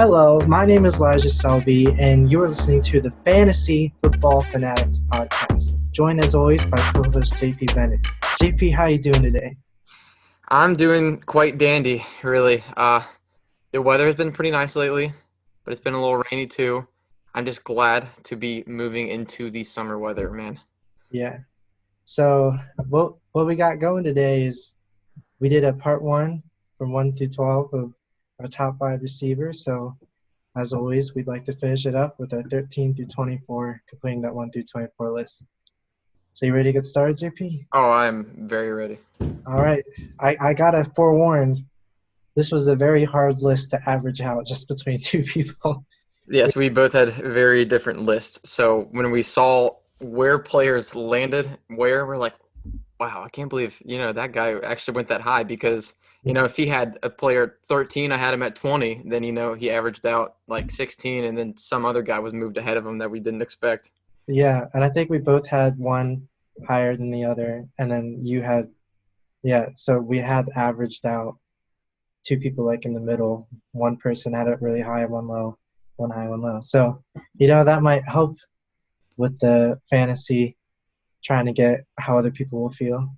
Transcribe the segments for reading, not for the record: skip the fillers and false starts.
Hello, my name is Elijah Selby, and you are listening to the Fantasy Football Fanatics podcast. Joined as always by co-host JP Bennett. JP, how you doing today? I'm doing quite dandy, really. The weather has been pretty nice lately, but it's been a little rainy too. I'm just glad to be moving into the summer weather, man. Yeah. So what we got going today is we did a part one from 1 through 12 of our top five receivers. So as always, we'd like to finish it up with our 13 through 24, completing that 1 through 24 list. So you ready to get started, JP? Oh, I'm very ready. All right. I gotta forewarn, this was a very hard list to average out just between two people. Yes, we both had very different lists. So when we saw where players landed, we're like, wow, I can't believe, that guy actually went that high because, if he had a player at 13, I had him at 20, then, he averaged out like 16, and then some other guy was moved ahead of him that we didn't expect. Yeah, and I think we both had one higher than the other, and then you had, yeah, so we had averaged out two people like in the middle. One person had it really high, one low, one high, one low. So, that might help with the fantasy, trying to get how other people will feel.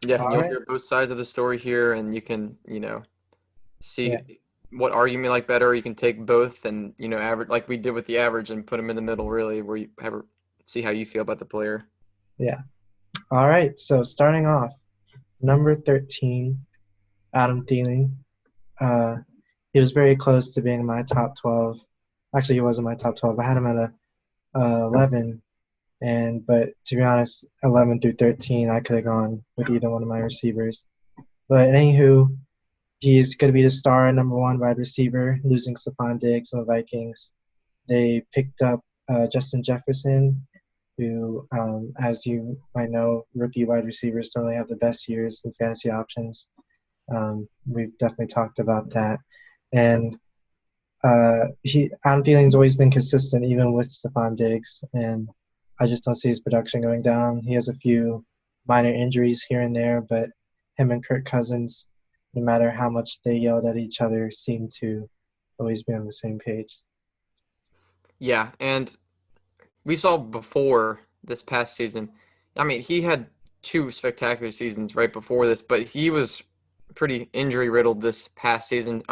Yeah, All you'll right. hear both sides of the story here, and you can, Yeah. see what argument you like better. You can take both and, average like we did with the average and put them in the middle, really, where you see how you feel about the player. Yeah. All right. So starting off, number 13, Adam Thielen. Uh, he was very close to being in my top 12. Actually, he wasn't my top 12. I had him at a 11, but to be honest, 11 through 13, I could have gone with either one of my receivers. But anywho, he's going to be the star, number one wide receiver, losing Stephon Diggs and the Vikings. They picked up Justin Jefferson, who, as you might know, rookie wide receivers don't really have the best years in fantasy options. We've definitely talked about that. And Adam Thielen's always been consistent, even with Stephon Diggs, and I just don't see his production going down. He has a few minor injuries here and there, but him and Kirk Cousins, no matter how much they yelled at each other, seem to always be on the same page. Yeah, and we saw before this past season. I mean, he had two spectacular seasons right before this, but he was pretty injury riddled this past season.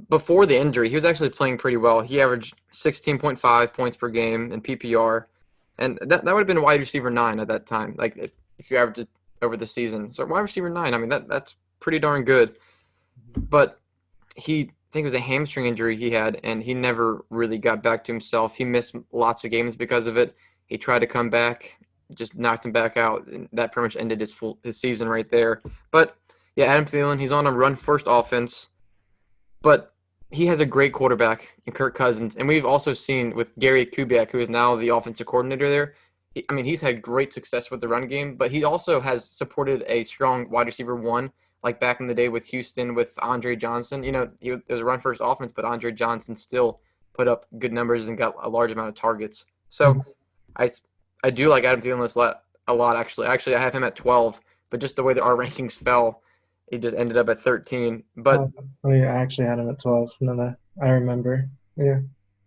Before the injury, he was actually playing pretty well. He averaged 16.5 points per game in PPR, and that would have been wide receiver 9 at that time. Like if you average it over the season, so wide receiver 9. I mean that's pretty darn good. But I think it was a hamstring injury he had, and he never really got back to himself. He missed lots of games because of it. He tried to come back, just knocked him back out, and that pretty much ended his season right there. But yeah, Adam Thielen, he's on a run first offense, but he has a great quarterback in Kirk Cousins, and we've also seen with Gary Kubiak, who is now the offensive coordinator there. I mean, he's had great success with the run game, but he also has supported a strong wide receiver one, like back in the day with Houston with Andre Johnson. It was a run first offense, but Andre Johnson still put up good numbers and got a large amount of targets. So Mhm. I, I do like Adam Thielen a lot, actually. Actually, I have him at 12, but just the way that our rankings fell, he just ended up at 13. But I actually had him at 12. No, no, I remember. Yeah.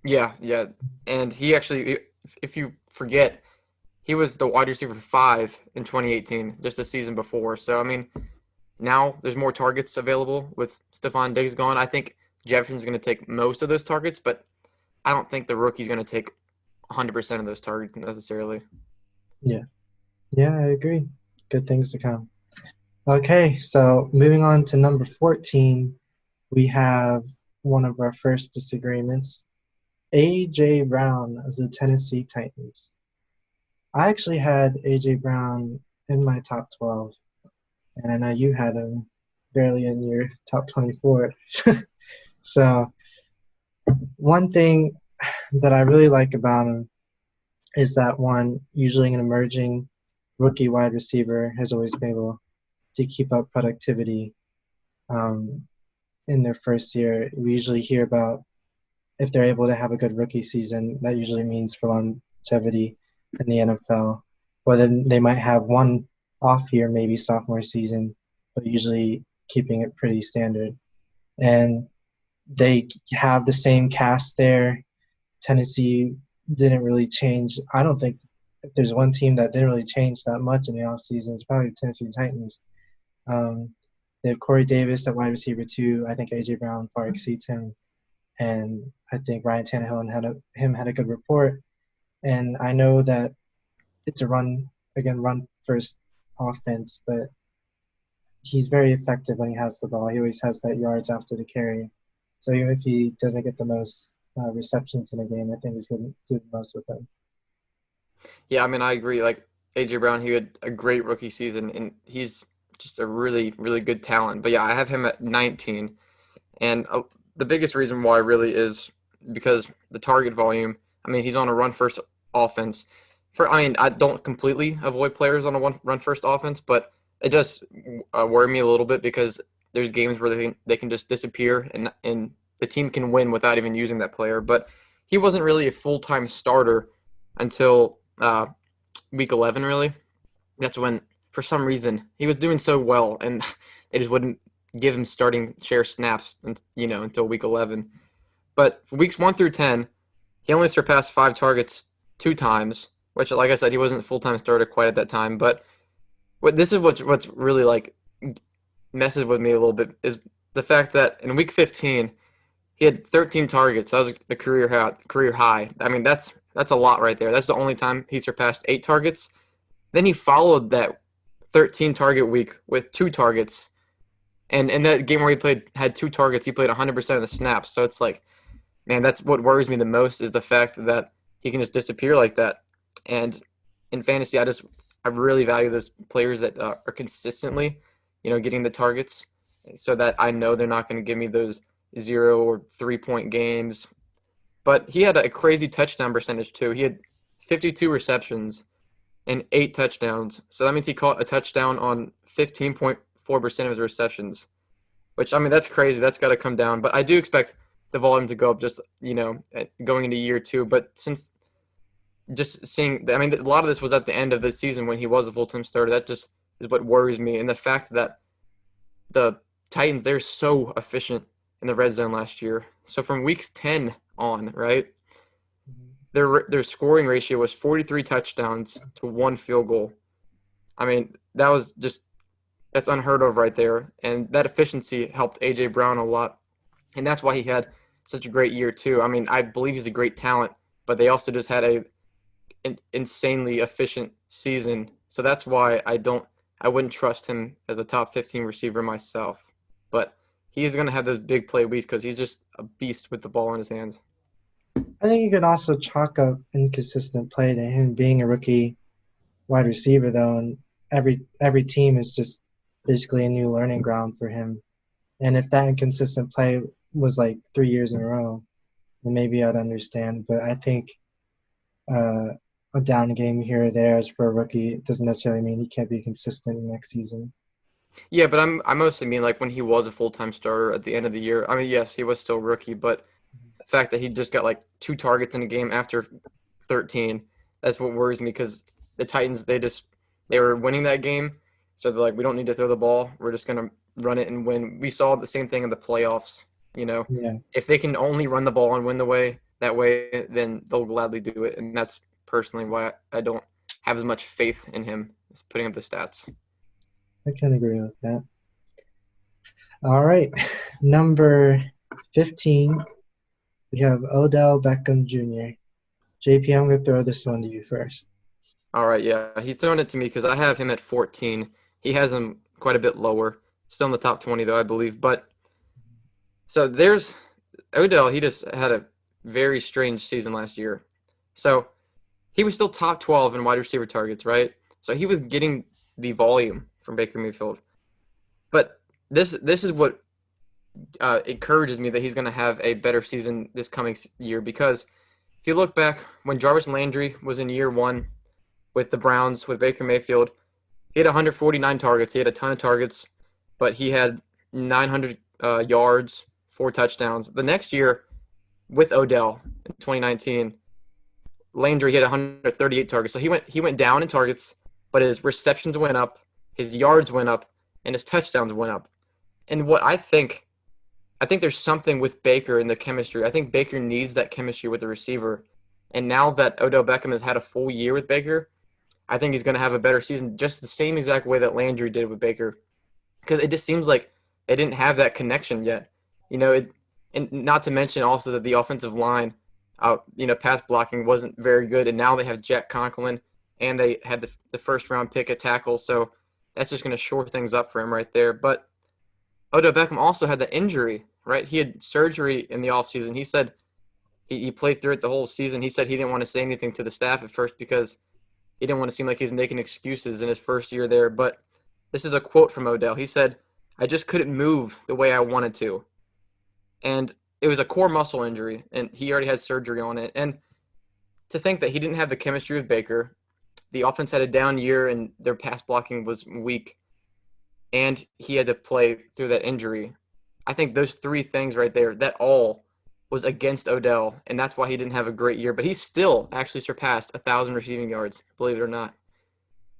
yeah, yeah. And he actually, if you forget, he was the wide receiver 5 in 2018, just a season before. So, I mean, now there's more targets available with Stephon Diggs gone. I think Jefferson's going to take most of those targets, but I don't think the rookie's going to take 100% of those targets necessarily. Yeah. Yeah, I agree. Good things to come. Okay, so moving on to number 14, we have one of our first disagreements. A.J. Brown of the Tennessee Titans. I actually had A.J. Brown in my top 12, and I know you had him barely in your top 24. So, one thing that I really like about him is that one, usually an emerging rookie wide receiver has always been able to keep up productivity um, in their first year. We usually hear about if they're able to have a good rookie season, that usually means for longevity in the NFL. Whether they might have one off year, maybe sophomore season, but usually keeping it pretty standard. And they have the same cast there. Tennessee didn't really change. I don't think if there's one team that didn't really change that much in the offseason, it's probably the Tennessee Titans. Um, they have Corey Davis at wide receiver two. I think A.J. Brown far exceeds him. And I think Ryan Tannehill had a good report. And I know that it's a run first offense, but he's very effective when he has the ball. He always has that yards after the carry. So even if he doesn't get the most receptions in a game, I think he's going to do the most with them. Yeah, I mean, I agree. Like AJ Brown, he had a great rookie season, and he's just a really, really good talent. But yeah, I have him at 19, and the biggest reason why really is because the target volume. I mean, he's on a run first offense. I mean, I don't completely avoid players on a run first offense, but it does worry me a little bit because there's games where they can just disappear and the team can win without even using that player. But he wasn't really a full time starter until week 11. Really, that's when for some reason he was doing so well, and they just wouldn't give him starting share snaps, until week 11. But for weeks 1 through 10, he only surpassed 5 targets 2 times, which, like I said, he wasn't a full time starter quite at that time. But this is what's really like messes with me a little bit is the fact that in week 15 he had 13 targets. That was the career high. I mean, that's a lot right there. That's the only time he surpassed 8 targets. Then he followed that 13 target week with 2 targets. And in that game where had 2 targets, he played 100% of the snaps. So it's like, man, that's what worries me the most is the fact that he can just disappear like that. And in fantasy, I really value those players that are consistently, getting the targets, so that I know they're not going to give me those 0 or 3 point games. But he had a crazy touchdown percentage too. He had 52 receptions and 8 touchdowns. So that means he caught a touchdown on 15.4% of his receptions, which, I mean, that's crazy. That's got to come down. But I do expect the volume to go up just, going into year two. But since just seeing, I mean, a lot of this was at the end of the season when he was a full-time starter. That just is what worries me. And the fact that the Titans, they're so efficient in the red zone last year. So from weeks 10 on, right, their scoring ratio was 43 touchdowns to 1 field goal. I mean, that's unheard of right there. And that efficiency helped A.J. Brown a lot. And that's why he had such a great year, too. I mean, I believe he's a great talent, but they also just had an insanely efficient season. So that's why I wouldn't trust him as a top 15 receiver myself. But he's going to have those big play weeks because he's just a beast with the ball in his hands. I think you could also chalk up inconsistent play to him being a rookie wide receiver, though, and every team is just basically a new learning ground for him. And if that inconsistent play was like 3 years in a row, then maybe I'd understand. But I think uh, a down game here or there as for a rookie it doesn't necessarily mean he can't be consistent next season. Yeah, but I mostly mean like when he was a full-time starter at the end of the year. I mean, yes, he was still rookie, but the fact that he just got like 2 targets in a game after 13, that's what worries me because the Titans, they were winning that game. So they're like, we don't need to throw the ball. We're just going to run it and win. We saw the same thing in the playoffs. Yeah, If they can only run the ball and win that way, then they'll gladly do it. And that's personally why I don't have as much faith in him as putting up the stats. I can agree with that. All right, number 15, we have Odell Beckham Jr. JP, I'm going to throw this one to you first. All right, yeah. He's throwing it to me because I have him at 14. He has him quite a bit lower. Still in the top 20, though, I believe. But so there's Odell. He just had a very strange season last year. So he was still top 12 in wide receiver targets, right? So he was getting the volume from Baker Mayfield. But this is what encourages me that he's going to have a better season this coming year because if you look back when Jarvis Landry was in year one with the Browns with Baker Mayfield, he had 149 targets. He had a ton of targets, but he had 900 yards, 4 touchdowns. The next year with Odell in 2019, Landry hit 138 targets. So he went down in targets, but his receptions went up, his yards went up, and his touchdowns went up. And what I think I think there's something with Baker in the chemistry. I think Baker needs that chemistry with the receiver. And now that Odell Beckham has had a full year with Baker, I think he's going to have a better season just the same exact way that Landry did with Baker. Because it just seems like they didn't have that connection yet. And not to mention also that the offensive line, pass blocking wasn't very good. And now they have Jack Conklin and they had the first round pick at tackle. So that's just going to shore things up for him right there. But Odell Beckham also had the injury, right? He had surgery in the offseason. He said he played through it the whole season. He said he didn't want to say anything to the staff at first because he didn't want to seem like he's making excuses in his first year there. But this is a quote from Odell. He said, I just couldn't move the way I wanted to. And it was a core muscle injury, and he already had surgery on it. And to think that he didn't have the chemistry with Baker, the offense had a down year and their pass blocking was weak, and he had to play through that injury. I think those three things right there, that all was against Odell, and that's why he didn't have a great year. But he still actually surpassed 1,000 receiving yards, believe it or not.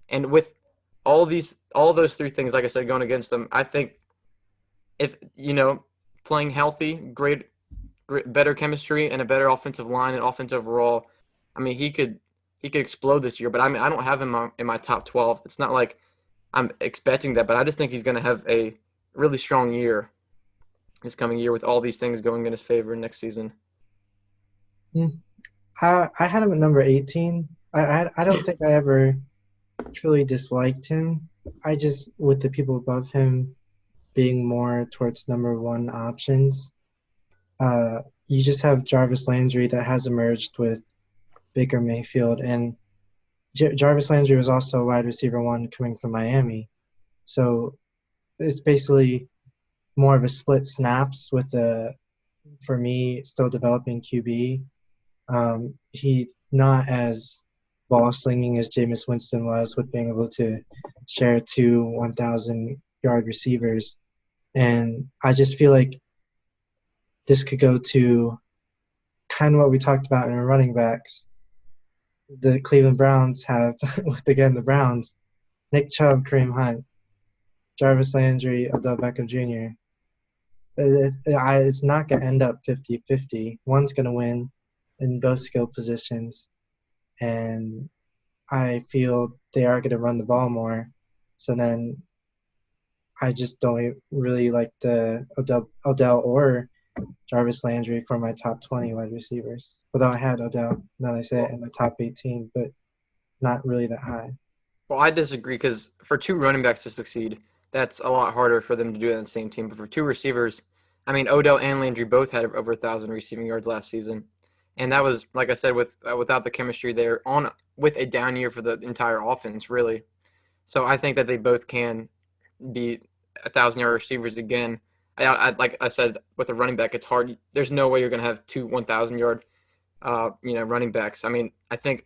And with all those three things, like I said, going against him, I think if playing healthy, better chemistry, and a better offensive line and offense overall, I mean he could explode this year. But I mean I don't have him in my top 12. It's not like I'm expecting that, but I just think he's going to have a really strong year this coming year with all these things going in his favor next season. Hmm. I had him at number 18. I don't think I ever truly disliked him. I just, with the people above him being more towards number one options, you just have Jarvis Landry that has emerged with Baker Mayfield, and Jarvis Landry was also a wide receiver one coming from Miami. So it's basically more of a split snaps with for me, still developing QB. He's not as ball slinging as Jameis Winston was with being able to share two 1,000 yard receivers. And I just feel like this could go to kind of what we talked about in our running backs. The Cleveland Browns have, again, the Browns, Nick Chubb, Kareem Hunt, Jarvis Landry, Odell Beckham Jr. It's not going to end up 50-50. One's going to win in both skill positions, and I feel they are going to run the ball more. So then I just don't really like the Odell or Jarvis Landry for my top 20 wide receivers. Although I had Odell, now that I say it, in my top 18, but not really that high. Well, I disagree because for two running backs to succeed, that's a lot harder for them to do it on the same team. But for two receivers, I mean, Odell and Landry both had over 1,000 receiving yards last season, and that was, like I said, without the chemistry there on with a down year for the entire offense, really. So I think that they both can be 1,000-yard receivers again. Like I said, with a running back, it's hard. There's no way you're going to have two 1,000-yard, running backs. I mean, I think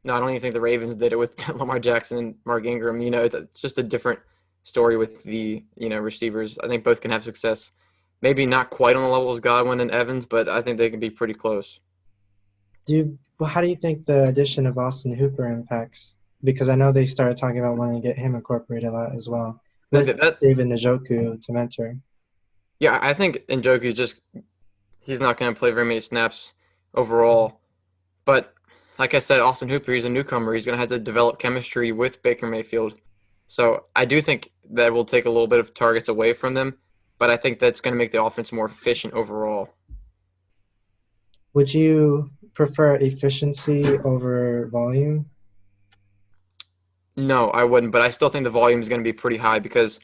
no, I don't even think the Ravens did it with Lamar Jackson and Mark Ingram. It's just a different story with the receivers. I think both can have success. Maybe not quite on the level as Godwin and Evans, but I think they can be pretty close. How do you think the addition of Austin Hooper impacts? Because I know they started talking about wanting to get him incorporated a lot as well, That, with that David Njoku to mentor. yeah, I think Njoku's just he's not going to play very many snaps overall. But like I said, Austin Hooper, he's a newcomer. He's going to have to develop chemistry with Baker Mayfield. So I do think that will take a little bit of targets away from them, but I think that's going to make the offense more efficient overall. Would you prefer efficiency over volume? No, I wouldn't, but I still think the volume is going to be pretty high because,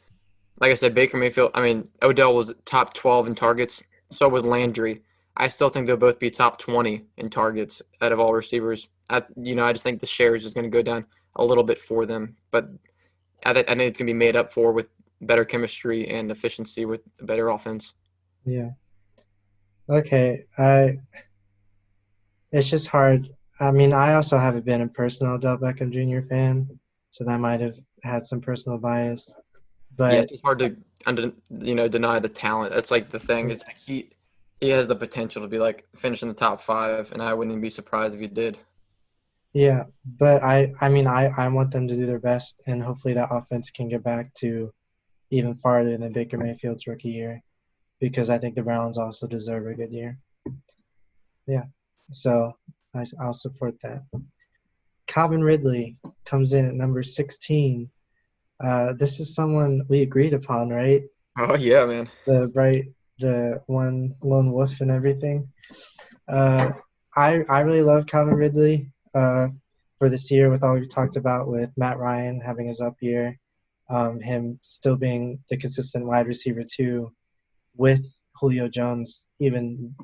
like I said, Baker Mayfield, I mean, Odell was top 12 in targets, so was Landry. I still think they'll both be top 20 in targets out of all receivers. I just think the share is just going to go down a little bit for them, but I think it's going to be made up for with better chemistry and efficiency with a better offense. Yeah. Okay. It's just hard. I mean, I also haven't been a personal Odell Beckham Jr. fan, so that might have had some personal bias. Yeah, But it's just hard to deny the talent. That's like the thing is like he has the potential to be like finish in the top five, and I wouldn't even be surprised if he did. yeah, but I mean, I want them to do their best, and hopefully that offense can get back to even farther than Baker Mayfield's rookie year. because I think the Browns also deserve a good year. Yeah, so I'll support that. Calvin Ridley comes in at number 16. This is someone we agreed upon, right? Oh yeah, man. The one lone wolf and everything. Uh, I really love Calvin Ridley for this year with all we've talked about with Matt Ryan having his up year, him still being the consistent wide receiver too, with Julio Jones even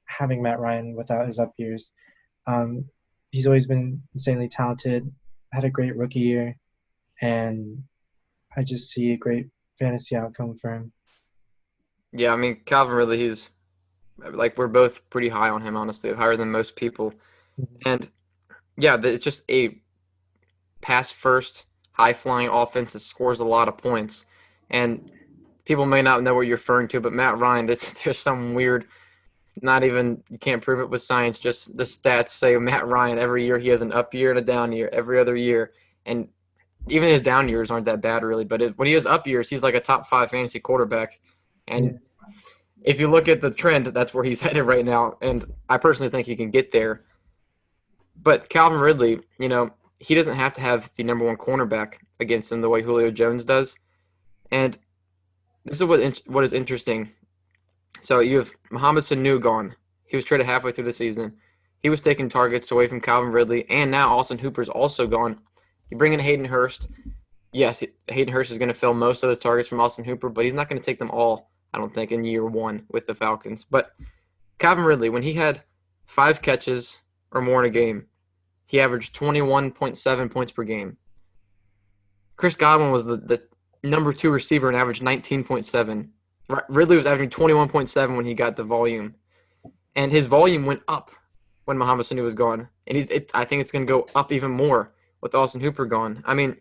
having Matt Ryan without his up years. Um, he's always been insanely talented, had a great rookie year, and I just see a great fantasy outcome for him. Yeah, I mean Calvin Ridley, he's like we're both pretty high on him, honestly, higher than most people. Mhm. And yeah, it's just a pass first, high flying offense that scores a lot of points. And people may not know what you're referring to, but Matt Ryan, there's some weird, not even you can't prove it with science. Just the stats say Matt Ryan every year he has an up year and a down year every other year, and even his down years aren't that bad really. But when he has up years, he's like a top five fantasy quarterback. Yeah, And if you look at the trend, that's where he's headed right now. And I personally think he can get there. But Calvin Ridley, he doesn't have to have the number one cornerback against him the way Julio Jones does. And this is what is interesting. So you have Mohamed Sanu gone. He was traded halfway through the season. He was taking targets away from Calvin Ridley, and now Austin Hooper's also gone. You bring in Hayden Hurst. Yes, Hayden Hurst is going to fill most of those targets from Austin Hooper, but he's not going to take them all, I don't think, in year one with the Falcons. But Calvin Ridley, when he had 5 catches or more in a game, he averaged 21.7 points per game. Chris Godwin was the number two receiver and averaged 19.7. Ridley was averaging 21.7 when he got the volume. And his volume went up when Mohamed Sanu was gone. And I think it's going to go up even more with Austin Hooper gone. I mean,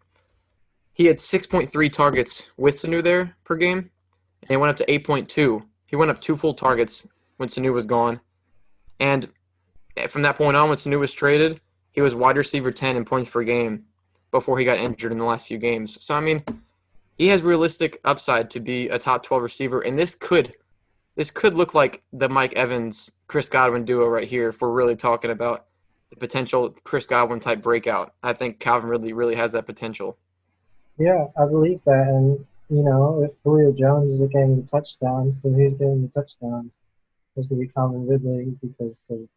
he had 6.3 targets with Sanu there per game, and it went up to 8.2. He went up 2 full targets when Sanu was gone. And from that point on, when Sanu was traded, he was wide receiver 10 in points per game before he got injured in the last few games. So, I mean, he has realistic upside to be a top 12 receiver, and this could look like the Mike Evans Chris Godwin duo right here if we're really talking about the potential Chris Godwin type breakout. I think Calvin Ridley really has that potential. yeah, I believe that. And if Julio Jones is getting the touchdowns, then who's getting the touchdowns? It's gonna be Calvin Ridley because of,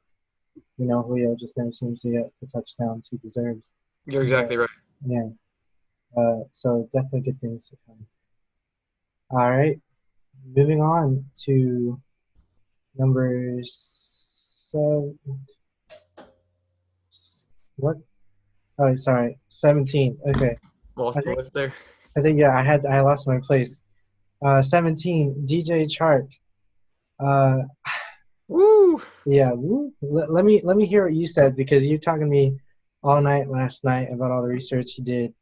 Julio just never seems to get the touchdowns he deserves. You're But exactly right. yeah, so definitely good things to come. All right, moving on to number seven. What? Oh, sorry, 17. Okay, I Lost the think list there. yeah, I lost my place. 17, DJ Chark. Uh, Woo! yeah, let me hear what you said because you talking to me all night last night about all the research you did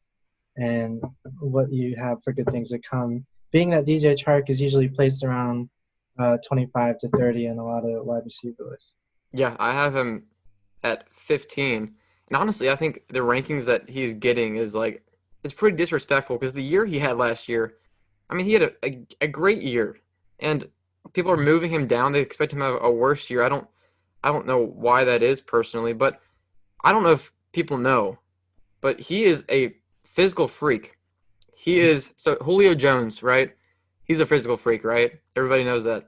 and what you have for good things to come. Being that DJ Chark is usually placed around 25 to 30 in a lot of wide receiver lists. Yeah, I have him at 15. And honestly, I think the rankings that he's getting is like it's pretty disrespectful because the year he had last year, I mean, he had a great year, and people are moving him down. They expect him to have a worse year. I don't know why that is personally, but I don't know if people know, but he is a physical freak. He is so Julio Jones, right? He's a physical freak, right? Everybody knows that.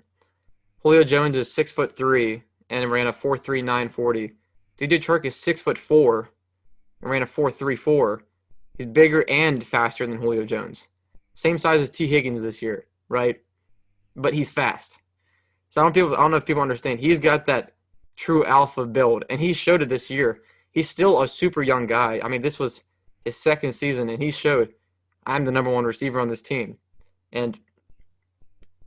Julio Jones is 6'3" and ran a 4.39 40. DJ Chark is 6'4" and ran a 4.34. He's bigger and faster than Julio Jones. Same size as T. Higgins this year, right? But he's fast. So I don't know if people understand. He's got that true alpha build, and he showed it this year. He's still a super young guy. I mean, this was his second season, and he showed I'm the number one receiver on this team. And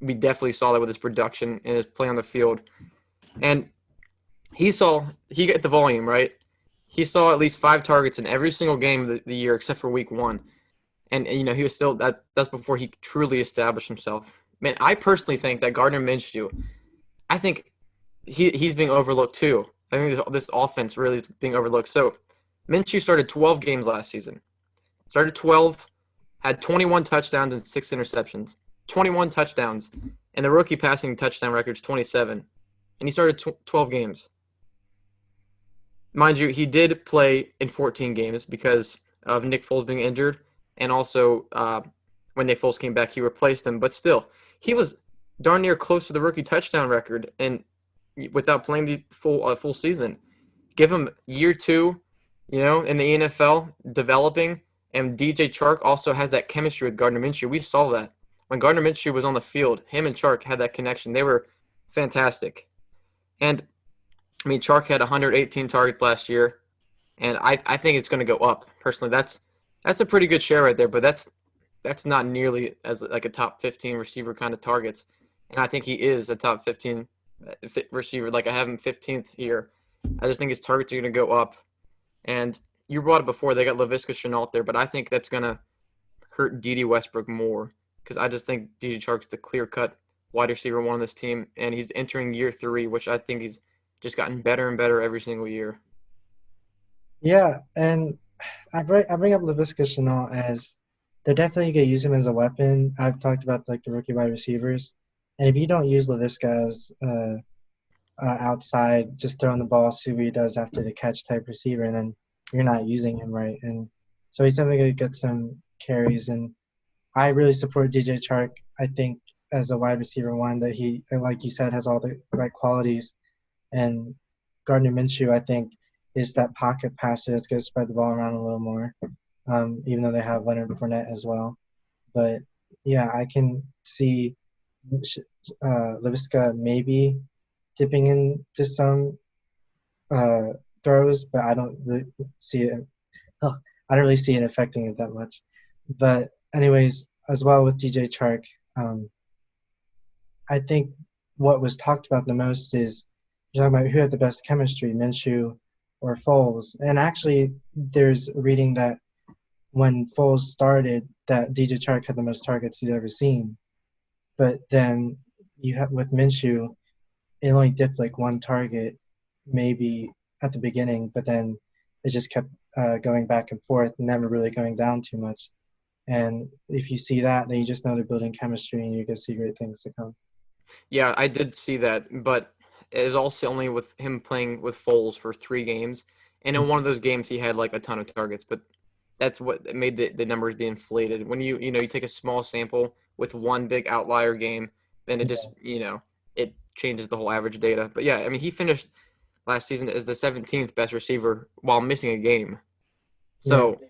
we definitely saw that with his production and his play on the field. And he got the volume, right? He saw at least 5 targets in every single game of the year except for week one. And he was still that's before he truly established himself. Man, I personally think that Gardner Minshew, I think he's being overlooked too. I think this offense really is being overlooked. So Minshew started 12 games last season. Started 12, had 21 touchdowns and 6 interceptions. 21 touchdowns. and the rookie passing touchdown record is 27, and he started 12 games. Mind you, he did play in 14 games because of Nick Foles being injured, and also when Nick Foles came back, he replaced him. But still, he was darn near close to the rookie touchdown record, and without playing the full season, give him year two, in the NFL developing, and DJ Chark also has that chemistry with Gardner Minshew. We saw that when Gardner Minshew was on the field, him and Chark had that connection. They were fantastic, and I mean, Chark had 118 targets last year, and I think it's going to go up. Personally, that's a pretty good share right there, but that's not nearly as like a top 15 receiver kind of targets, and I think he is a top 15 receiver. Like I have him 15th here. I just think his targets are going to go up, and you brought it before. They got Laviska Shenault there, but I think that's going to hurt Dede Westbrook more because I just think DJ Chark's the clear-cut wide receiver one on this team, and he's entering year 3, which I think he's just gotten better and better every single year. Yeah, and I bring up Laviska Shenault as they're definitely gonna use him as a weapon. I've talked about like the rookie wide receivers, and if you don't use Laviska as outside, just throwing the ball, see what he does after the catch type receiver, and then you're not using him right. And so he's definitely gonna get some carries. And I really support DJ Chark. I think as a wide receiver one that he, like you said, has all the right qualities. And Gardner Minshew, I think, is that pocket passer that's going to spread the ball around a little more, even though they have Leonard Fournette as well. But, yeah, I can see Laviska maybe dipping into some throws, but I don't really see it. Oh, I don't really see it affecting it that much. But, anyways, as well with DJ Chark, I think what was talked about the most is you're talking about who had the best chemistry, Minshew or Foles. And actually, there's a reading that when Foles started, that DJ Chark had the most targets he'd ever seen. But then you have with Minshew, it only dipped like one target, maybe at the beginning, but then it just kept going back and forth, never really going down too much. And if you see that, then you just know they're building chemistry, and you can see great things to come. Yeah, I did see that, but it was also only with him playing with Foles for 3 games, and in one of those games he had like a ton of targets, but that's what made the numbers be inflated. When you take a small sample with one big outlier game, then it just it changes the whole average data. But yeah, I mean he finished last season as the 17th best receiver while missing a game. Yeah. So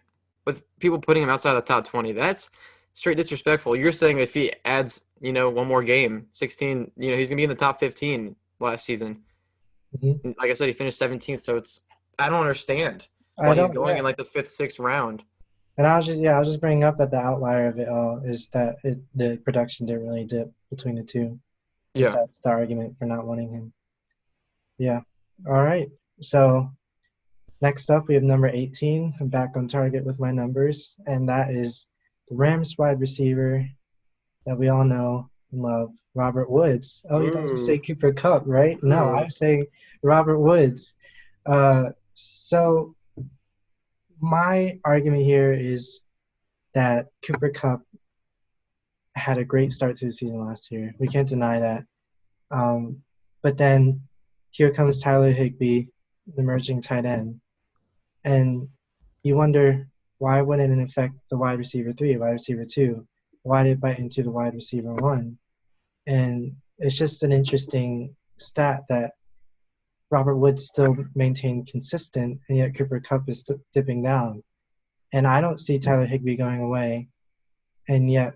with people putting him outside the top 20, that's straight disrespectful. You're saying if he adds, one more game, 16, he's going to be in the top 15 last season. Mm-hmm. And like I said, he finished 17th, so I don't understand I why he's don't. going Yeah. in like the 5th, 6th round. And I was just bringing up that the outlier of it all is that the production didn't really dip between the two. If Yeah. that's the argument for not wanting him. Yeah. All right. So next up, we have number 18. I'm back on target with my numbers, and that is the Rams wide receiver that we all know and love, Robert Woods. Oh, you thought you say Ooh. Cooper Kupp, right? No, I Ooh. was saying Robert Woods. So my argument here is that Cooper Kupp had a great start to the season last year. We can't deny that. But then here comes Tyler Higbee, the emerging tight end. And you wonder, why wouldn't it affect the wide receiver 3, wide receiver 2? Why did it bite into the wide receiver 1? And it's just an interesting stat that Robert Woods still maintained consistent, and yet Cooper Kupp is dipping down. And I don't see Tyler Higbee going away, and yet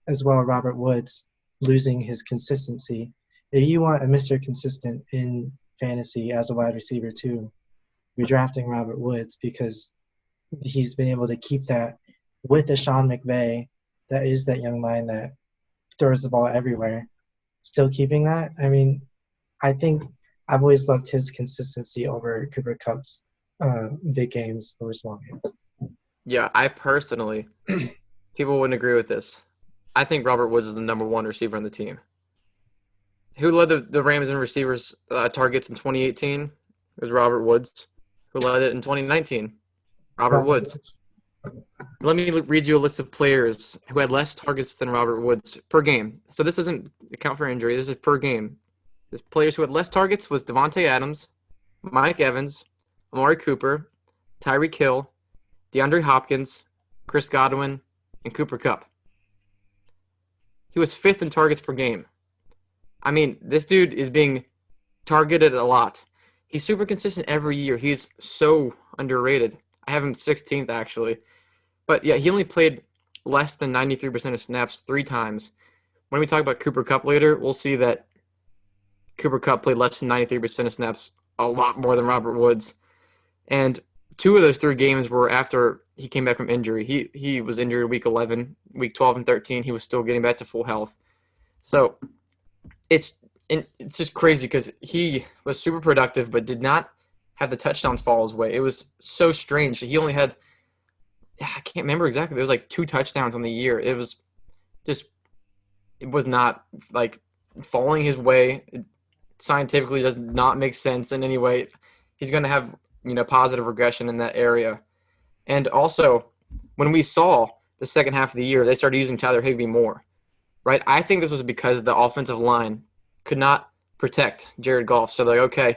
as well Robert Woods losing his consistency. If you want a Mr. Consistent in fantasy as a wide receiver too, you're drafting Robert Woods because he's been able to keep that with a Sean McVay that is that young mind that throws the ball everywhere. Still keeping that. I mean, I think I've always loved his consistency over Cooper Kupp's big games over small games. Yeah, I personally, people wouldn't agree with this. I think Robert Woods is the number 1 receiver on the team. Who led the Rams in receivers targets in 2018? It was Robert Woods. Who led it in 2019? Robert Robert Woods. Woods. Let me read you a list of players who had less targets than Robert Woods per game. So this isn't account for injury. This is per game. The players who had less targets was Devontae Adams, Mike Evans, Amari Cooper, Tyreek Hill, DeAndre Hopkins, Chris Godwin, and Cooper Kupp. He was fifth in targets per game. I mean, this dude is being targeted a lot. He's super consistent every year. He's so underrated. I have him 16th, actually. But, yeah, he only played less than 93% of snaps 3 times. When we talk about Cooper Kupp later, we'll see that Cooper Kupp played less than 93% of snaps, a lot more than Robert Woods. And 2 of those 3 games were after he came back from injury. He was injured week 11, week 12 and 13. He was still getting back to full health. So it's just crazy because he was super productive but did not have the touchdowns fall his way. It was so strange. He only had, I can't remember exactly. It was like 2 touchdowns on the year. It was not like falling his way. It scientifically does not make sense in any way. He's going to have, positive regression in that area. And also, when we saw the second half of the year, they started using Tyler Higbee more, right? I think this was because the offensive line could not protect Jared Goff. So they're like, okay,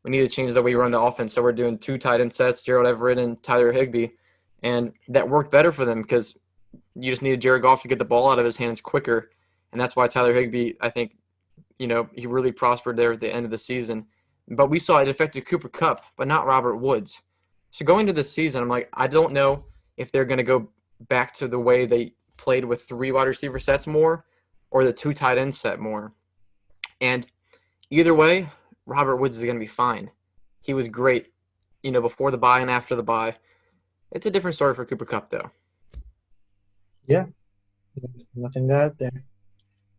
we need to change the way we run the offense. So we're doing 2 tight end sets, Gerald Everett and Tyler Higbee. And that worked better for them because you just needed Jared Goff to get the ball out of his hands quicker. And that's why Tyler Higbee, I think, he really prospered there at the end of the season. But we saw it affected Cooper Kupp, but not Robert Woods. So going into this season, I'm like, I don't know if they're going to go back to the way they played with 3 wide receiver sets more or the 2 tight end set more. And either way, Robert Woods is going to be fine. He was great, before the bye and after the bye. It's a different story for Cooper Kupp, though. Yeah, nothing to add there.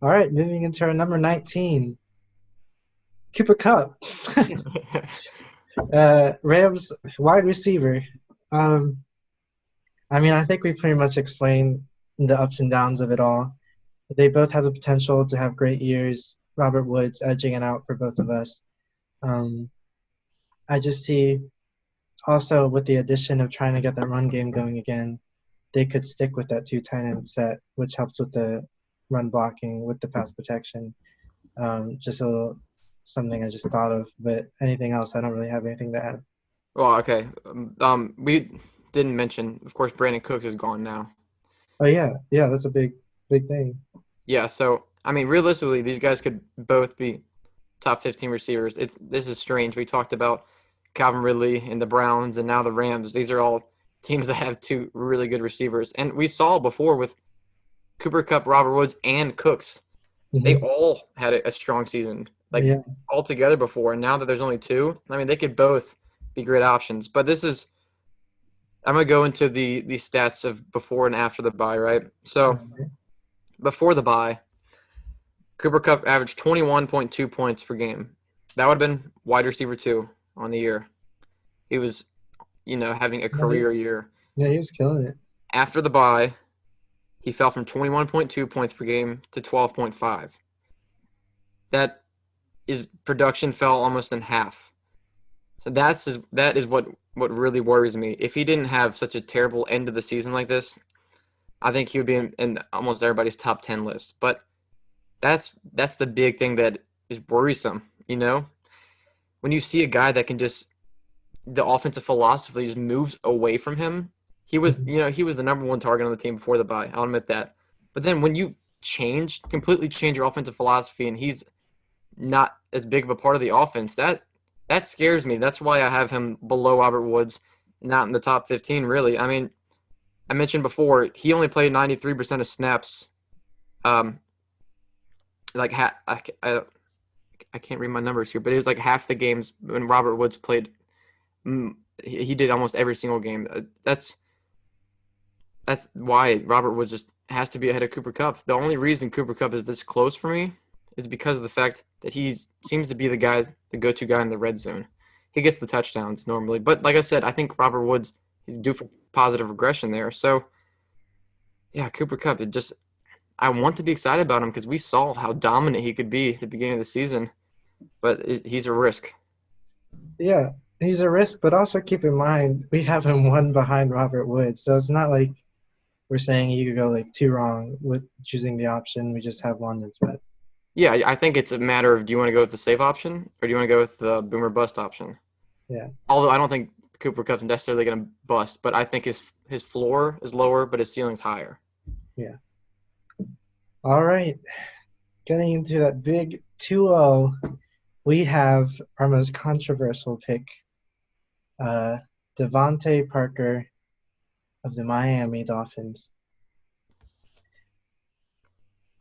All right, moving into our number 19, Cooper Kupp. Rams wide receiver. I think we pretty much explained the ups and downs of it all. They both have the potential to have great years. Robert Woods edging it out for both of us. I just see also with the addition of trying to get that run game going again, they could stick with that 2 tight end set, which helps with the run blocking, with the pass protection. Just a little something I just thought of, but anything else, I don't really have anything to add. Well, okay. We didn't mention, of course, Brandon Cooks is gone now. Oh yeah, that's a big thing. Yeah, so realistically, these guys could both be top 15 receivers. This is strange. We talked about Calvin Ridley and the Browns, and now the Rams. These are all teams that have 2 really good receivers, and we saw before with Cooper Kupp, Robert Woods, and Cooks, they all had a strong season, all together before. And now that there's only 2, they could both be great options. But I'm gonna go into the stats of before and after the bye, right? So before the bye, Cooper Kupp averaged 21.2 points per game. That would have been wide receiver 2 on the year. He was, having a career year. Yeah, he was killing it. After the bye, he fell from 21.2 points per game to 12.5. His production fell almost in half. So that is what really worries me. If he didn't have such a terrible end of the season like this, I think he would be in almost everybody's top 10 list. But that's the big thing that is worrisome, When you see a guy that can the offensive philosophy just moves away from him. He was, he was the number 1 target on the team before the bye. I'll admit that. But then when you completely change your offensive philosophy and he's not as big of a part of the offense, that scares me. That's why I have him below Robert Woods, not in the top 15, really. I mentioned before, he only played 93% of snaps. I can't read my numbers here, but it was like half the games when Robert Woods played. He did almost every single game. That's why Robert Woods just has to be ahead of Cooper Kupp. The only reason Cooper Kupp is this close for me is because of the fact that he seems to be the go-to guy in the red zone. He gets the touchdowns normally. But like I said, I think Robert Woods is due for positive regression there. So, yeah, Cooper Kupp, I want to be excited about him because we saw how dominant he could be at the beginning of the season. But he's a risk. Yeah, he's a risk, but also keep in mind, we have him 1 behind Robert Woods. So it's not like we're saying you could go 2 wrong with choosing the option. We just have 1 instead. Yeah, I think it's a matter of do you want to go with the safe option or do you want to go with the boomer bust option? Yeah, Although I don't think Cooper Cup's necessarily going to bust, but I think his floor is lower, but his ceiling's higher. yeah. All right. Getting into that big 2-0, we have our most controversial pick, uh, Devontae Parker of the Miami Dolphins.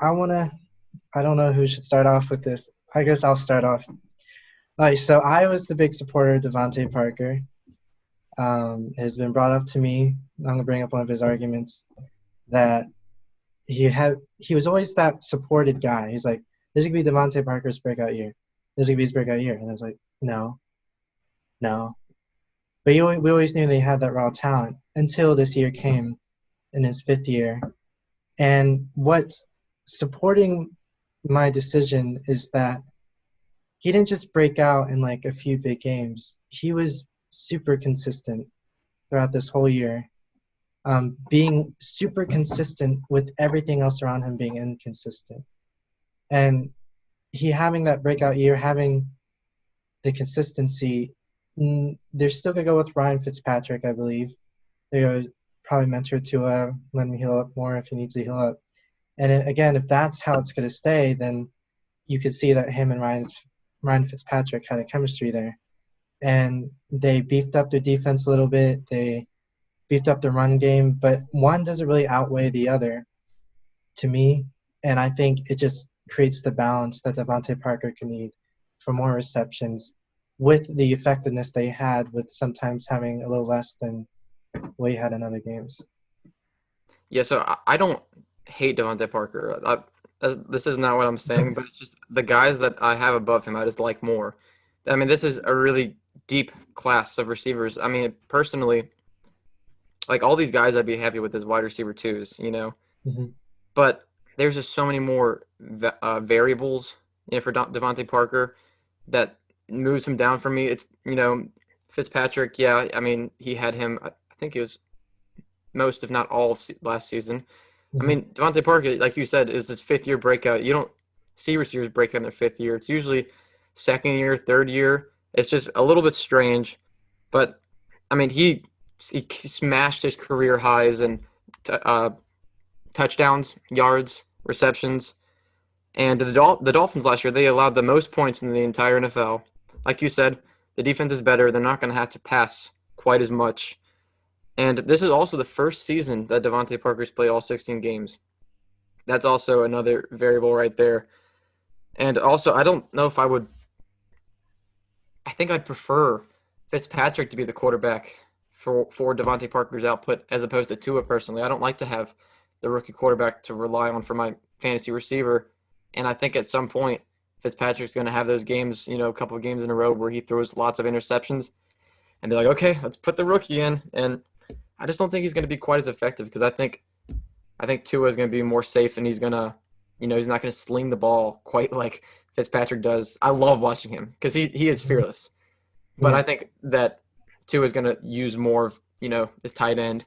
I wanna. I don't know who should start off with this. I guess I'll start off. All right, so I was the big supporter of Devontae Parker. It has been brought up to me. I'm gonna bring up one of his arguments that he was always that supported guy. He's like, this could be Devontae Parker's breakout year. This could be his breakout year. And I was like, no, no. But we always knew they had that raw talent until this year came in his fifth year. And what's supporting my decision is that he didn't just break out in like a few big games. He was super consistent throughout this whole year, being super consistent with everything else around him being inconsistent. And he having that breakout year, having the consistency, they're still going to go with Ryan Fitzpatrick, I believe. They're probably mentor to let him heal up more if he needs to heal up. And again, if that's how it's going to stay, then you could see that him and Ryan Fitzpatrick had a chemistry there. And they beefed up their defense a little bit. They beefed up the run game, but one doesn't really outweigh the other to me. And I think it just creates the balance that Devontae Parker can need for more receptions with the effectiveness they had with sometimes having a little less than what he had in other games. Yeah, so I don't hate Devontae Parker. This is not what I'm saying, but it's just the guys that I have above him, I just like more. I mean, this is a really deep class of receivers. I mean, personally, like all these guys, I'd be happy with as wide receiver twos, you know. Mm-hmm. But there's just so many more variables, you know, for Devontae Parker that moves him down for me. It's Fitzpatrick. Yeah, I mean, he had him. I think it was most, if not all, of last season. I Mm-hmm. mean, Devontae Parker, like you said, is his fifth year breakout. You don't see receivers break in their fifth year. It's usually second year, third year. It's just a little bit strange, but I mean, he smashed his career highs in uh, touchdowns, yards, receptions, and the Dolphins last year they allowed the most points in the entire NFL. Like you said, the defense is better. They're not going to have to pass quite as much. And this is also the first season that Devontae Parker's played all 16 games. That's also another variable right there. And also, I don't know if I would. I think I'd prefer Fitzpatrick to be the quarterback for Devontae Parker's output as opposed to Tua personally. I don't like to have the rookie quarterback to rely on for my fantasy receiver. And I think at some point, Fitzpatrick's going to have those games, you know, a couple of games in a row where he throws lots of interceptions. And they're like, okay, let's put the rookie in. And I just don't think he's going to be quite as effective because I think Tua is going to be more safe and he's going to, you know, he's not going to sling the ball quite like Fitzpatrick does. I love watching him because he is fearless. But Yeah. I think that Tua is going to use more of, you know, his tight end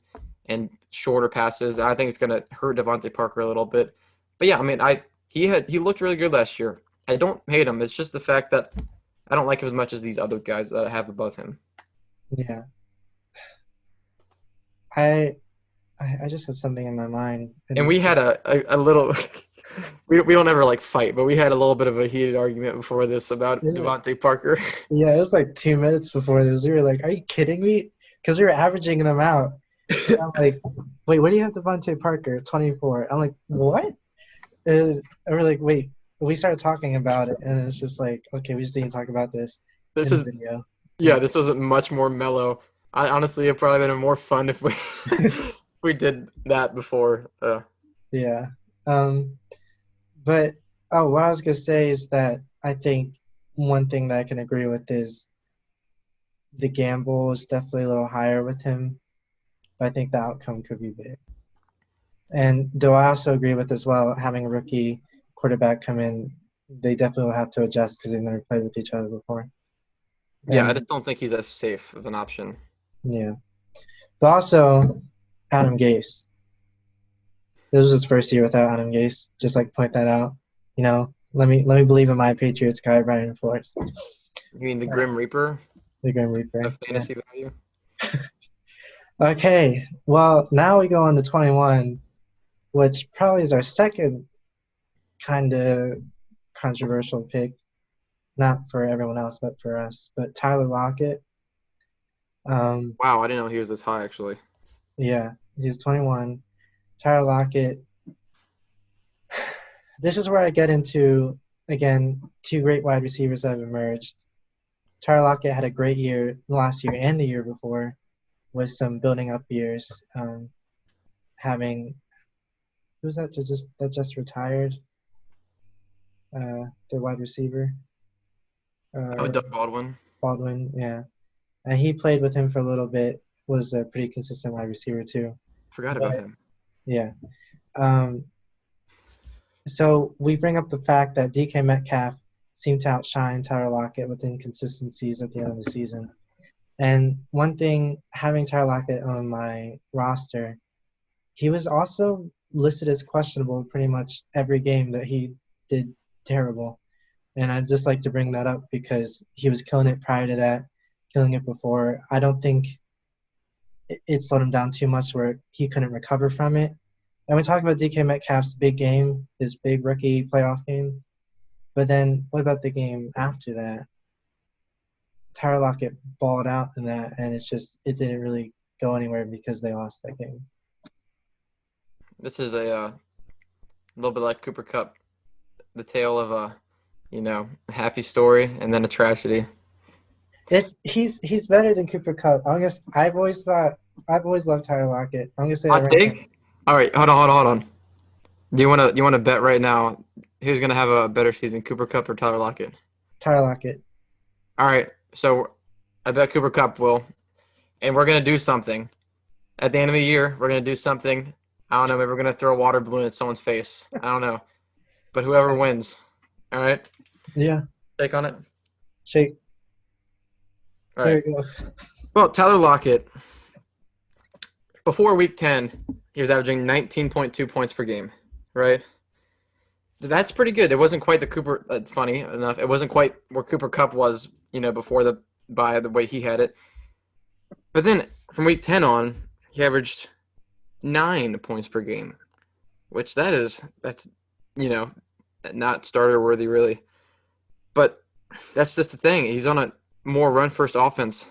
and shorter passes. And I think it's going to hurt Devontae Parker a little bit. But yeah, I mean, he looked really good last year. I don't hate him. It's just the fact that I don't like him as much as these other guys that I have above him. Yeah. I I just had something in my mind, And and we had a little we don't ever like fight, but we had a little bit of a heated argument before this about it, Devontae Parker. yeah, it was like 2 minutes before this. We were like, "Are you kidding me?" Because we were averaging them out. And I'm like, "Wait, what do you have Devontae Parker? 24." I'm like, "What?" And we're like, "Wait." We started talking about it, and it's just like, "Okay, we just need to talk about this This in the is video." Yeah, Like, this was much more mellow. I honestly it probably been more fun if we we did that before. yeah. Um, but oh, what I was gonna say is that I think one thing that I can agree with is the gamble is definitely a little higher with him. But I think the outcome could be big. And though I also agree with as well, having a rookie quarterback come in, they definitely will have to adjust because they've never played with each other before. Yeah, I And just don't think he's as safe of an option. yeah, but also Adam Gase. This was his first year without Adam Gase. Just like point that out, you know. Let me believe in my Patriots guy, Brian Flores, You mean the Grim Reaper the Grim Reaper. of Yeah. fantasy value? Okay. Well, now we go on to 21, which probably is our second kind of controversial pick. Not for everyone else, but for us. But Tyler Lockett. Um, Wow, I didn't know he was this high actually. yeah, he's 21. Tyler Lockett. This is where I get into, again, two great wide receivers that have emerged. Tyler Lockett had a great year last year and the year before with some building up years. Having who's that just retired? The wide receiver, Oh, uh, Doug Baldwin. Baldwin. Yeah, and he played with him for a little bit. Was a pretty consistent wide receiver too. Forgot about But him. yeah, um, so we bring up the fact that DK Metcalf seemed to outshine Tyler Lockett with inconsistencies at the end of the season. And one thing, having Tyler Lockett on my roster, he was also listed as questionable pretty much every game that he did terrible. And I'd just like to bring that up because he was killing it prior to that, killing it before. I don't think it slowed him down too much where he couldn't recover from it. And we talk about DK Metcalf's big game, his big rookie playoff game. But then what about the game after that? Tyler Lockett balled out in that, and it didn't really go anywhere because they lost that game. This is a little bit like Cooper Cup, the tale of a, happy story and then a tragedy. He's better than Cooper Cup. I've always loved Tyler Lockett. I'm gonna say that Hot right now. take? All right, hold on. Do you wanna bet right now who's gonna have a better season, Cooper Cup or Tyler Lockett? Tyler Lockett. All right, so I bet Cooper Cup will, and we're gonna do something at the end of the year. We're gonna do something. I don't know. Maybe we're gonna throw a water balloon at someone's face. I don't know, but whoever wins. All right, Yeah, take on it. shake. All There right. you go. Well, Tyler Lockett before week 10, he was averaging 19.2 points per game. Right. So that's pretty good. It wasn't quite the Cooper. That's funny enough. It wasn't quite where Cooper Cup was, before the way he had it. But then from week 10 on, he averaged 9 points per game, which that's you know not starter worthy really. But that's just the thing. He's on a more run first offense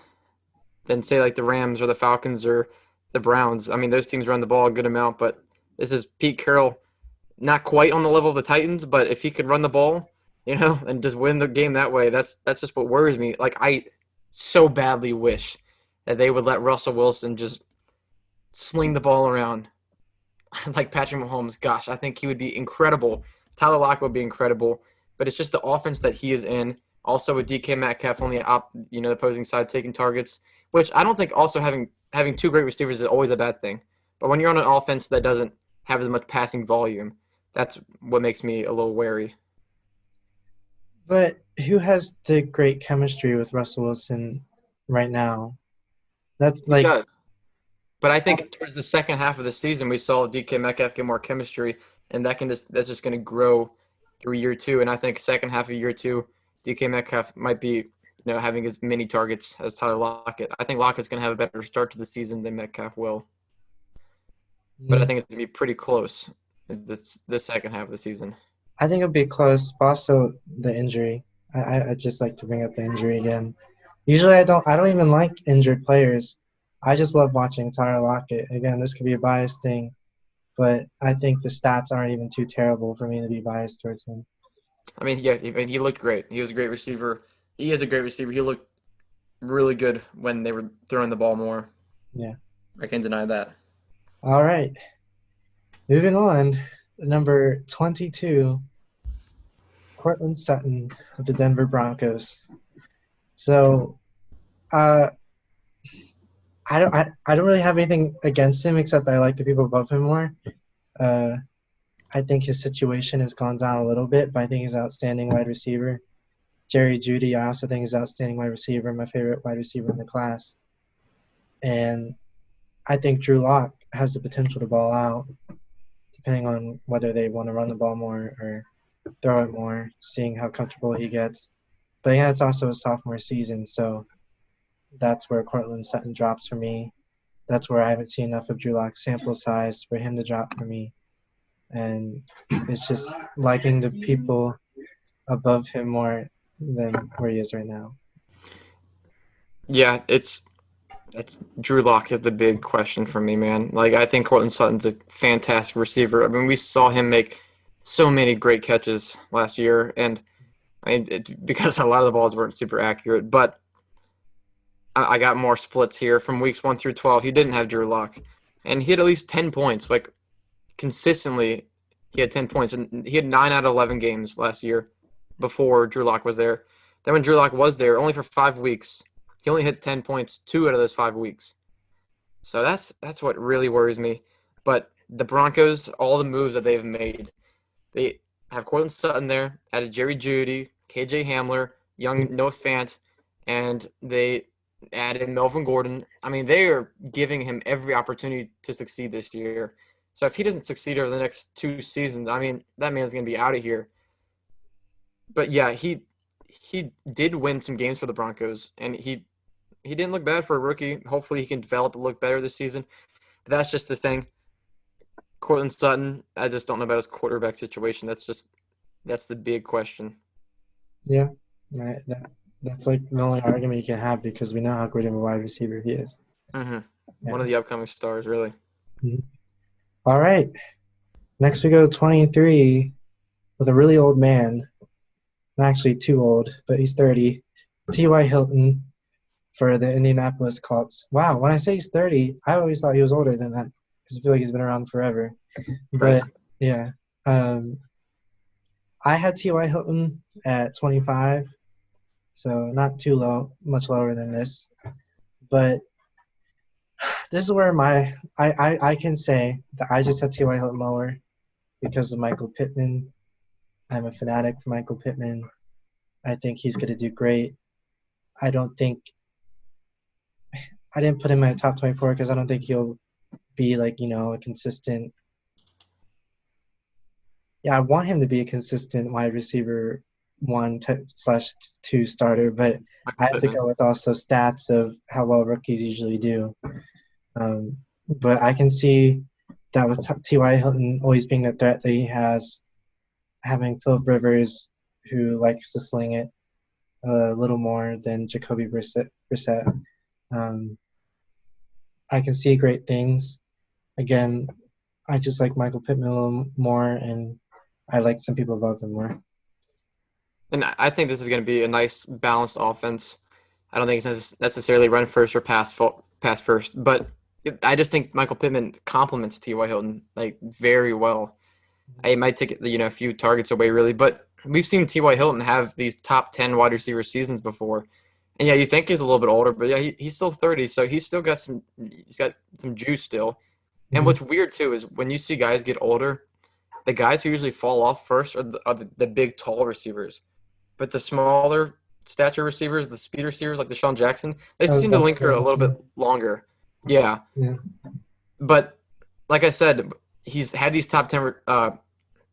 than say like the Rams or the Falcons or the Browns. I mean, those teams run the ball a good amount, but this is Pete Carroll, not quite on the level of the Titans, but if he could run the ball, and just win the game that way, that's just what worries me. Like I so badly wish that they would let Russell Wilson just sling the ball around like Patrick Mahomes. Gosh, I think he would be incredible. Tyler Lockett would be incredible, but it's just the offense that he is in. Also with DK Metcalf on the opposing side taking targets, which I don't think also having two great receivers is always a bad thing. But when you're on an offense that doesn't have as much passing volume, that's what makes me a little wary. But who has the great chemistry with Russell Wilson right now? That's He like, does. But I think towards the second half of the season, we saw DK Metcalf get more chemistry, and that's just going to grow through year two. And I think second half of year two, DK Metcalf might be having as many targets as Tyler Lockett. I think Lockett's going to have a better start to the season than Metcalf will, but I mm, think it's going to be pretty close this second half of the season. I think it'll be close. But also the injury. I just like to bring up the injury again. Usually I don't even like injured players. I just love watching Tyler Lockett. Again, this could be a biased thing, but I think the stats aren't even too terrible for me to be biased towards him. I mean, yeah, he looked great. He was a great receiver. He is a great receiver. He looked really good when they were throwing the ball more. Yeah. I can't deny that. All right. Moving on. Number 22, Cortland Sutton of the Denver Broncos. So, uh, I don't really have anything against him except I like the people above him more. Uh, I think his situation has gone down a little bit, but I think he's an outstanding wide receiver. Jerry Jeudy, I also think is an outstanding wide receiver, my favorite wide receiver in the class. And I think Drew Lock has the potential to ball out, depending on whether they want to run the ball more or. throw it more, seeing how comfortable he gets. But yeah, it's also a sophomore season, so that's where Cortland Sutton drops for me. That's where I haven't seen enough of Drew Lock's sample size for him to drop for me. And it's just liking the people above him more than where he is right now. Yeah, it's Drew Lock is the big question for me, man. Like I think Cortland Sutton's a fantastic receiver. I mean, we saw him make so many great catches last year, and I mean, because a lot of the balls weren't super accurate, but I got more splits here from weeks 1 through 12. He didn't have Drew Lock, and he had at least 10 points. Like consistently, he had 10 points, and he had 9 out of 11 games last year before Drew Lock was there. Then when Drew Lock was there, only for 5 weeks, he only hit 10 points 2 out of those 5 weeks. So that's what really worries me. But the Broncos, all the moves that they've made, they have Cortland Sutton there, added Jerry Jeudy, KJ Hamler, young Noah Fant, and they added Melvin Gordon. I mean, they are giving him every opportunity to succeed this year. So if he doesn't succeed over the next 2 seasons, I mean, that man's going to be out of here. But yeah, he did win some games for the Broncos, and he didn't look bad for a rookie. Hopefully, he can develop and look better this season. But that's just the thing. Cortland Sutton, I just don't know about his quarterback situation. That's the big question. Yeah, that's like the only argument you can have because we know how great of a wide receiver he is. Mm-hmm. Yeah. One of the upcoming stars, really. Mhm. All right. Next we go 23 with a really old man. Not actually too old, but he's 30. T.Y. Hilton for the Indianapolis Colts. Wow, when I say he's 30, I always thought he was older than that because I feel like he's been around forever. Right. But yeah, I had T.Y. Hilton at 25, so not too low, much lower than this. But this is where I can say that I just had T.Y. Hilton lower because of Michael Pittman. I'm a fanatic for Michael Pittman. I think he's going to do great. I don't think I didn't put him in my top 24 because I don't think he'll be like, a consistent. Yeah, I want him to be a consistent wide receiver 1/2 starter, but I Michael have to Pittman. go with also stats of how well rookies usually do. But I can see that with T.Y. Hilton always being the threat that he has, having Philip Rivers, who likes to sling it a little more than Jacoby Brissett. I can see great things. Again, I just like Michael Pittman a little more, and I like some people above him more. And I think this is going to be a nice balanced offense. I don't think it's necessarily run first or pass first, but I just think Michael Pittman complements T.Y. Hilton like very well. It might take a few targets away really, but we've seen T.Y. Hilton have these top 10 wide receiver seasons before. And yeah, you think he's a little bit older, but yeah, he's still 30, so he's got some juice still. And Mm-hmm. what's weird too is when you see guys get older, the guys who usually fall off first are the big tall receivers. But the smaller stature receivers, the speed receivers like Deshaun Jackson, they I was seem to about to linger a say, little bit longer. Yeah. yeah. But like I said, he's had these top 10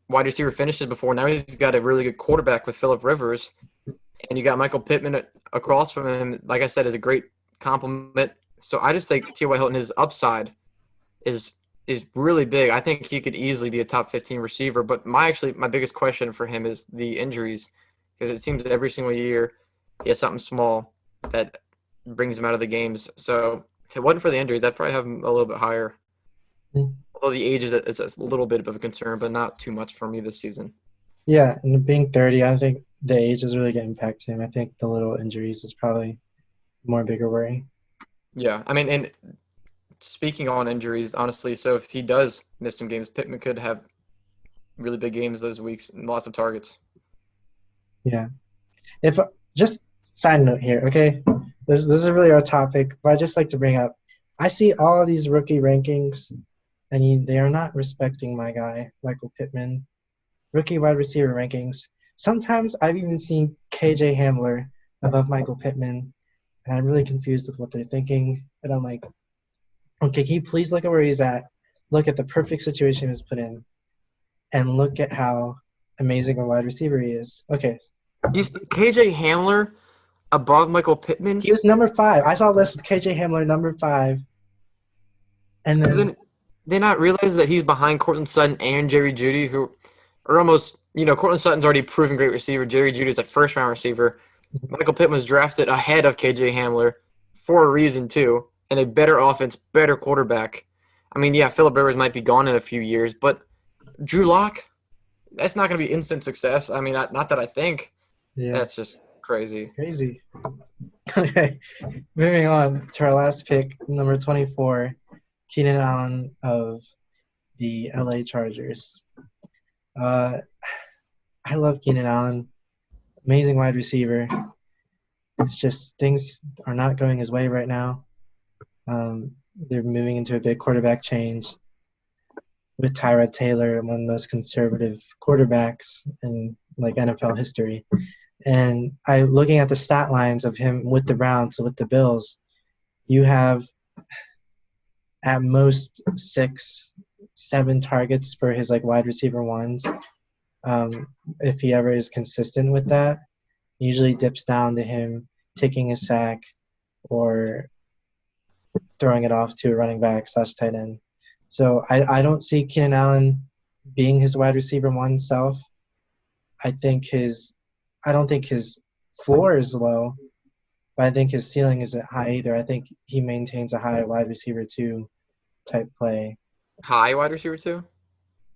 wide receiver finishes before. Now he's got a really good quarterback with Philip Rivers, and you got Michael Pittman across from him. Like I said, is a great compliment. So I just think T.Y. Hilton, his upside is is really big. I think he could easily be a top 15 receiver. But my biggest question for him is the injuries, because it seems every single year he has something small that brings him out of the games. So if it wasn't for the injuries, I'd probably have him a little bit higher. Although the age is a little bit of a concern, but not too much for me this season. Yeah, and being 30, I think the age is really going to impact him. I think the little injuries is probably more bigger worry. Yeah, I mean, and speaking on injuries, honestly, so if he does miss some games, Pittman could have really big games those weeks and lots of targets. Yeah. If just side note here, okay? This is really our topic, but I just like to bring up. I see all these rookie rankings, and they are not respecting my guy, Michael Pittman. Rookie wide receiver rankings. Sometimes I've even seen KJ Hamler above Michael Pittman, and I'm really confused with what they're thinking. And I'm like, okay, can you please look at where he's at? Look at the perfect situation he was put in, and look at how amazing a wide receiver he is. Okay. You see KJ Hamler above Michael Pittman. He was number 5. I saw a list with KJ Hamler number 5. And So then then they not realize that he's behind Cortland Sutton and Jerry Jeudy, who are almost, Cortland Sutton's already proven great receiver. Jerry Jeudy's a first-round receiver. Michael Pittman was drafted ahead of KJ Hamler for a reason, too, and a better offense, better quarterback. I mean, yeah, Phillip Rivers might be gone in a few years, but Drew Lock, that's not going to be instant success. I mean, not that I think. yeah, That's just it's crazy. crazy. Okay. Moving on to our last pick, number 24, Keenan Allen of the LA Chargers. I love Keenan Allen. Amazing wide receiver. It's just things are not going his way right now. They're moving into a big quarterback change with Tyrod Taylor, one of the most conservative quarterbacks in like NFL history. And looking at the stat lines of him with the Browns, with the Bills, you have at most 6, 7 targets for his like wide receiver ones. If he ever is consistent with that, usually dips down to him taking a sack or throwing it off to a running back / tight end. So I don't see Keenan Allen being his wide receiver one self. I don't think his floor is low, but I think his ceiling isn't high either. I think he maintains a high wide receiver two type play, High wide receiver, too?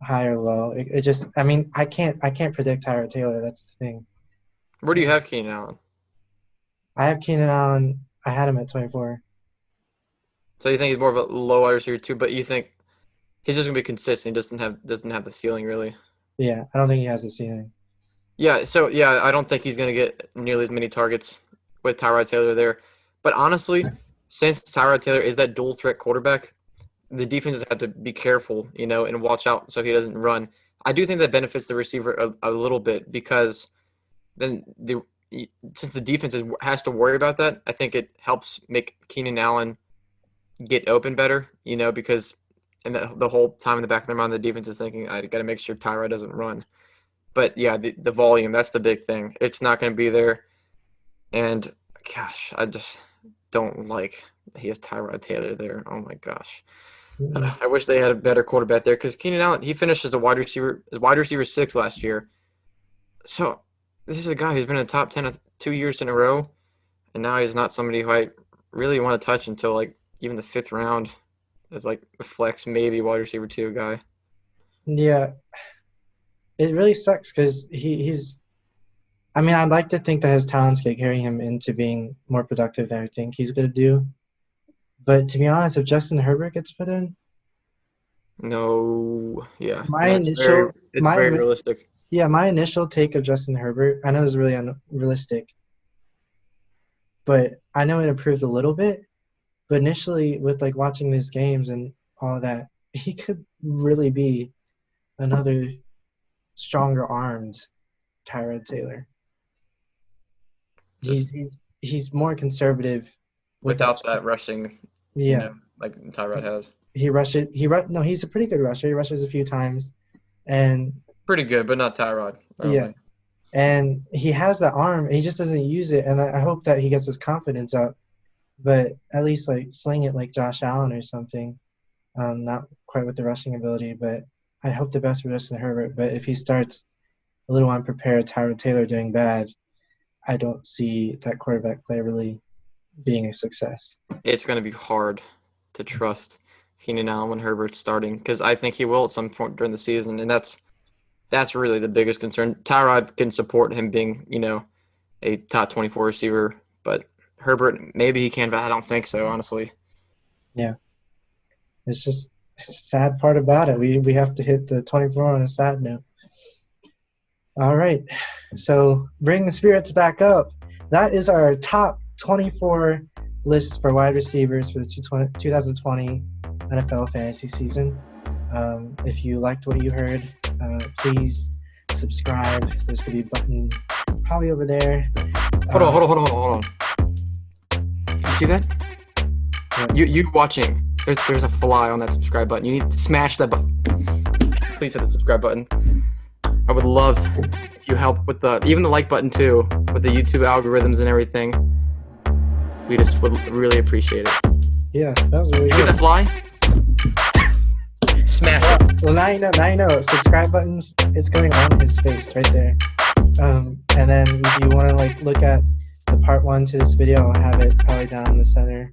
high or low. It just, I mean, I can't predict Tyrod Taylor. That's the thing. Where do you have Keenan Allen? I have Keenan Allen. I had him at 24. So you think he's more of a low wide receiver, too, but you think he's just gonna be consistent. He doesn't have the ceiling really. Yeah, I don't think he has the ceiling. Yeah, so yeah, I don't think he's gonna get nearly as many targets with Tyrod Taylor there. But honestly, since Tyrod Taylor is that dual threat quarterback, the defenses have to be careful, and watch out so he doesn't run. I do think that benefits the receiver a little bit because then since the defense has to worry about that, I think it helps make Keenan Allen get open better, because and the whole time in the back of their mind, the defense is thinking, I got to make sure Tyrod doesn't run. But yeah, the volume, that's the big thing. It's not going to be there. And gosh, I just don't like he has Tyrod Taylor there. Oh my gosh. Mm-mm. I wish they had a better quarterback there because Keenan Allen, he finished as wide receiver 6 last year. So this is a guy who's been in the top 10 of 2 years in a row, and now he's not somebody who I really want to touch until like even the 5th round as like a flex, maybe wide receiver 2 guy. Yeah, it really sucks because he's. I mean, I'd like to think that his talents can carry him into being more productive than I think he's going to do. But to be honest, if Justin Herbert gets put in, No, yeah, my that's initial it's my very realistic. yeah my initial take of Justin Herbert, I know it's really unrealistic, but I know it improved a little bit. But initially, with like watching these games and all of that, he could really be another stronger armed Tyrod Taylor. Just He's more conservative with that. without that rushing, Yeah, like Tyrod has. he rushes. No, he's a pretty good rusher. He rushes a few times, and Pretty good, but not Tyrod, I don't yeah, think. and he has the arm. He just doesn't use it, and I hope that he gets his confidence up. But at least like sling it like Josh Allen or something. Not quite with the rushing ability, but I hope the best for Justin Herbert. But if he starts a little unprepared, Tyrod Taylor doing bad, I don't see that quarterback play really being a success. It's going to be hard to trust Keenan Allen when Herbert's starting because I think he will at some point during the season, and that's really the biggest concern. Tyrod can support him being, a top 24 receiver, but Herbert, maybe he can, but I don't think so, honestly. Yeah, it's just a sad part about it. We have to hit the 24 on a sad note. All right, so bring the spirits back up. That is our top 24 lists for wide receivers for the 2020 NFL fantasy season. If you liked what you heard, please subscribe. There's going to be a button probably over there. Hold on. You see that? What? You watching. There's a fly on that subscribe button. You need to smash that button. Please hit the subscribe button. I would love if you help with even the like button too, with the YouTube algorithms and everything. We just would really appreciate it. Yeah, that was really You good. get the fly? Smash it. Well, now you know. Now you know. Subscribe buttons. It's going on his face right there. And then if you want to like look at the part 1 to this video, I'll have it probably down in the center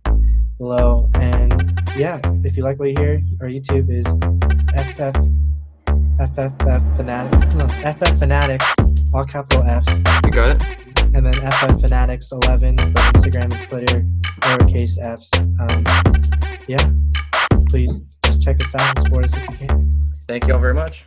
below. And yeah, if you like what you hear, our YouTube is FF Fanatics, all capital F's. You got it. And then FF Fanatics 11 for Instagram and Twitter, lowercase f's. Yeah, please just check us out and support us if you can. Thank you all very much.